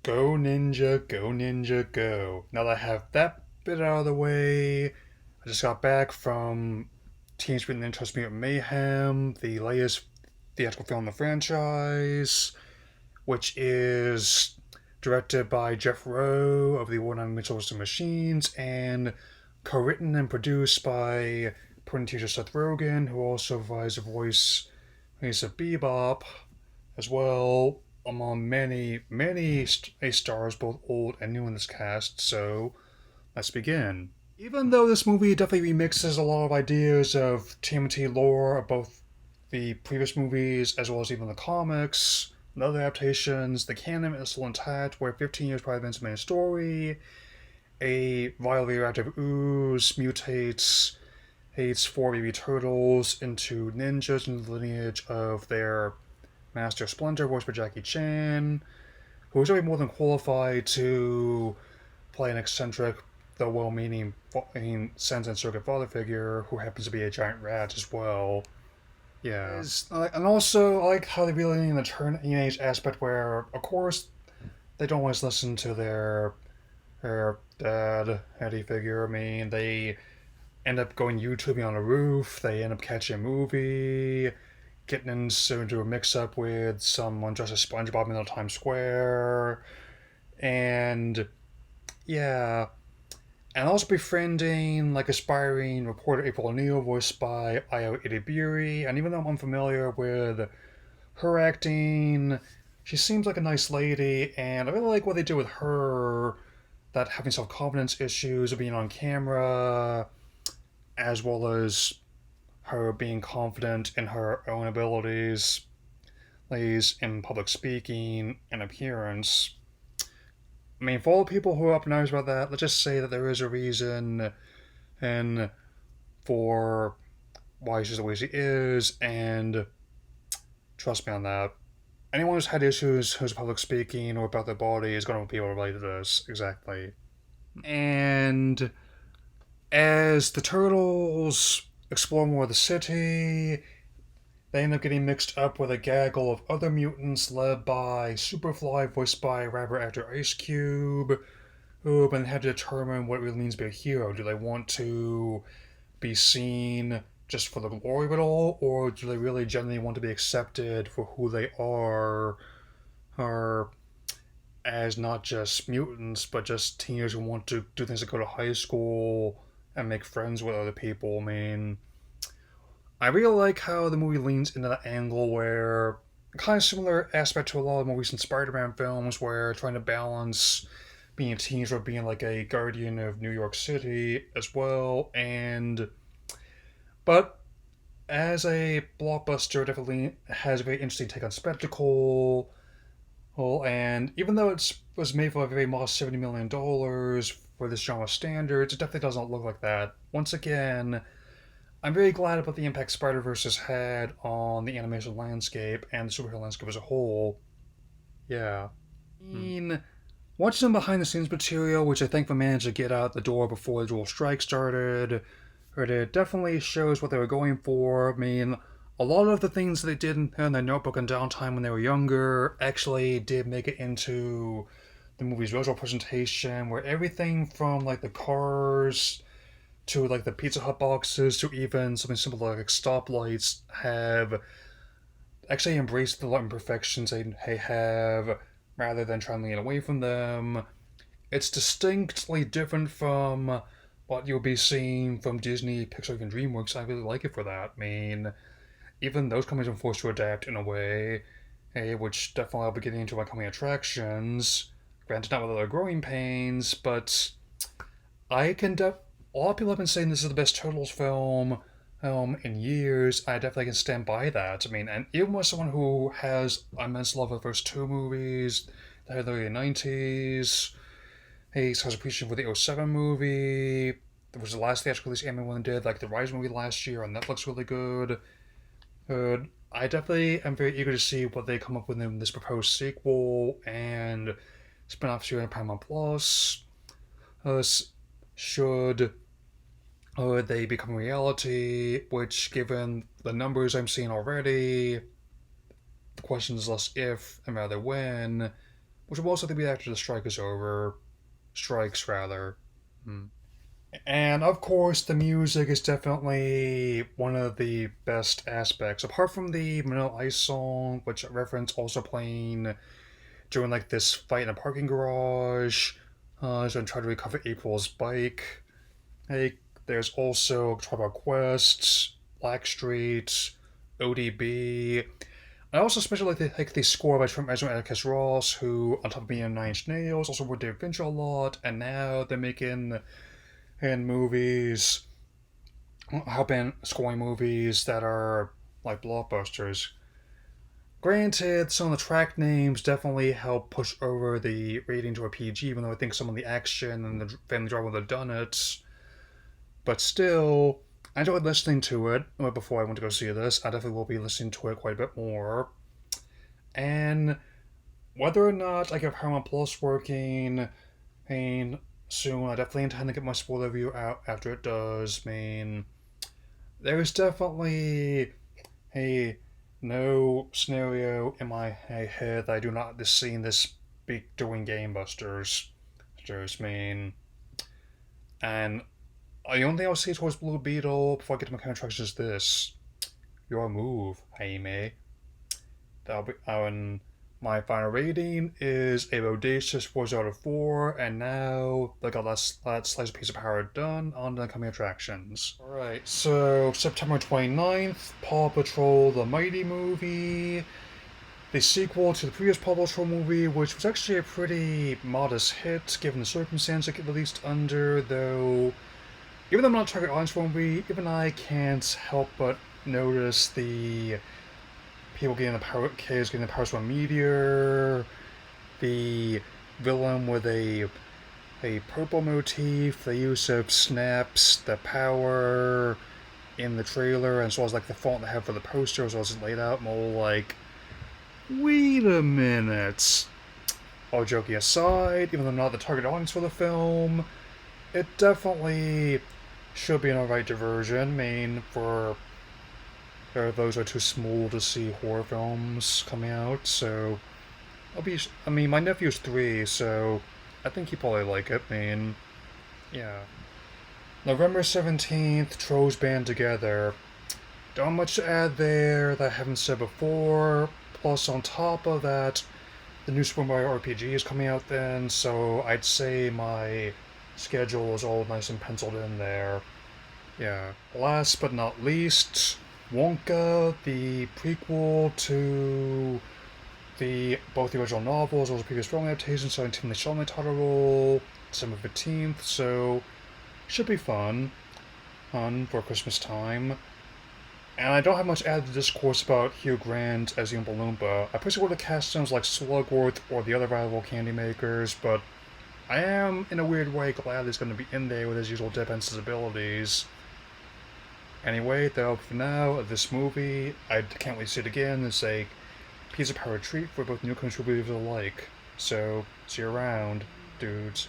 Go Ninja, go Ninja, go. Now that I have that bit out of the way, I just got back from Teenage Mutant Ninja Mutant Mayhem, the latest theatrical film in the franchise, which is directed by Jeff Rowe of the Warner Mitchell's and Machines and co-written and produced by putting teacher Seth Rogen, who also provides a voice of Bebop as well, among many stars, both old and new in this cast. So let's begin. Even though this movie definitely remixes a lot of ideas of TMNT lore of both the previous movies as well as even the comics and other adaptations, the canon is still intact, where 15 years prior to the main story, a violently radioactive ooze mutates hates four baby turtles into ninjas in the lineage of their Master Splinter, voiced by Jackie Chan, who is already more than qualified to play an eccentric, though well-meaning, sense and circuit father figure who happens to be a giant rat as well. Yeah. And also, I like how they really in the turn teenage aspect where, of course, they don't always listen to their dad, Eddie figure. I mean, they end up going YouTubing on a roof, they end up catching a movie, getting into a mix-up with someone dressed as SpongeBob in Times Square, and yeah, and also befriending like aspiring reporter April O'Neil, voiced by Ayo Itibiri. And even though I'm unfamiliar with her acting, she seems like a nice lady, and I really like what they do with her. That having self-confidence issues of being on camera, as well as her being confident in her own abilities, lays in public speaking and appearance. I mean, for all the people who are up in arms about that, let's just say that there is a reason and for why she's the way she is, and trust me on that. Anyone who's had issues who's public speaking or about their body is going to be able to relate to this, exactly. And as the turtles explore more of the city, they end up getting mixed up with a gaggle of other mutants led by Superfly, voiced by rapper actor Ice Cube, who then had to determine what it really means to be a hero. Do they want to be seen just for the glory of it all, or do they really genuinely want to be accepted for who they are as not just mutants, but just teenagers who want to do things like go to high school and make friends with other people? I mean, I really like how the movie leans into that angle where kind of similar aspect to a lot of more recent Spider-Man films, where trying to balance being a teenager, being like a guardian of New York City as well, and but as a blockbuster, definitely has a very interesting take on spectacle. Well, and even though it was made for a very modest $70 million for this genre standards, it definitely doesn't look like that. Once again, I'm very glad about the impact Spider-Verse has had on the animation landscape and the superhero landscape as a whole. Yeah. I mean, watching some behind the scenes material, which I think they managed to get out the door before the dual strike started, it definitely shows what they were going for. I mean, a lot of the things they did in their notebook and downtime when they were younger actually did make it into the movie's visual presentation, where everything from like the cars to like the Pizza Hut boxes to even something simple like stoplights have actually embraced the imperfections they have rather than trying to get away from them. It's distinctly different from what you'll be seeing from Disney, Pixar, and DreamWorks. I really like it for that. I mean, even those companies are forced to adapt in a way, which definitely I'll be getting into my coming attractions. Granted, not without their growing pains, but I can a lot of people have been saying this is the best Turtles film in years. I definitely can stand by that. I mean, and even with someone who has immense love for the first two movies, the early 90s, he has appreciation for the '07 movie. There was the last theatrical release Amy one did, like the Rise movie last year on Netflix, really good. I definitely am very eager to see what they come up with in this proposed sequel and spin-off series on Paramount Plus. Should they become reality, which, given the numbers I'm seeing already, the question is less if and rather when. which will also be after the strike is over. Strikes, rather. Hmm. And of course, the music is definitely one of the best aspects. Apart from the Vanilla Ice song, which I reference also playing during like this fight in a parking garage, as I'm trying to recover April's bike. Like, there's also Tribal Quest, Blackstreet, ODB. I also especially like the score by Trent Reznor and Atticus Ross, who, on top of being in Nine Inch Nails, also worked David Fincher a lot, and now they're making movies, helping scoring movies that are like blockbusters. Granted, some of the track names definitely help push over the rating to a PG, even though I think some of the action and the family drama would have done it. But still, I enjoyed listening to it before I went to go see this. I definitely will be listening to it quite a bit more. And whether or not I get Paramount Plus working, soon, I definitely intend to get my spoiler review out after it does. There's definitely a no scenario in my head that I do not see this be doing gangbusters. Just and the only thing I'll say towards Blue Beetle before I get to my contracts is this: your move, Jaime. That'll be and my final rating is a Bodacious 4 out of 4, and now they got that slice piece of power done on the coming attractions. Alright, so September 29th, Paw Patrol The Mighty movie, the sequel to the previous Paw Patrol movie, which was actually a pretty modest hit given the circumstance it released under, though even though I'm not a target audience for the movie, even I can't help but notice the people getting the power, kids getting the powers from a meteor, the villain with a purple motif, the use of snaps, the power in the trailer, as well as like the font they have for the poster, as well as it's laid out more like, wait a minute. All joking aside, even though I'm not the target audience for the film, it definitely should be an alright diversion. For those are too small to see horror films coming out, so my nephew's 3, so I think he probably like it. Yeah. November 17th, Trolls Band Together. Don't much to add there that I haven't said before. Plus, on top of that, the new Super Mario RPG is coming out then, so I'd say my schedule is all nice and penciled in there. Yeah. Last but not least, Wonka, the prequel to both the original novel as well as the previous film adaptation, starring Timothy Chalamet title role, December 15th, so should be fun for Christmas time. And I don't have much added to discourse about Hugh Grant as the Oompa Loompa. I personally would have cast films like Slugworth or the other rival candy makers, but I am, in a weird way, glad he's going to be in there with his usual deadpan sensibilities. Anyway, though, for now, this movie, I can't wait to see it again. It's a piece of power treat for both new contributors alike. So, see you around, dudes.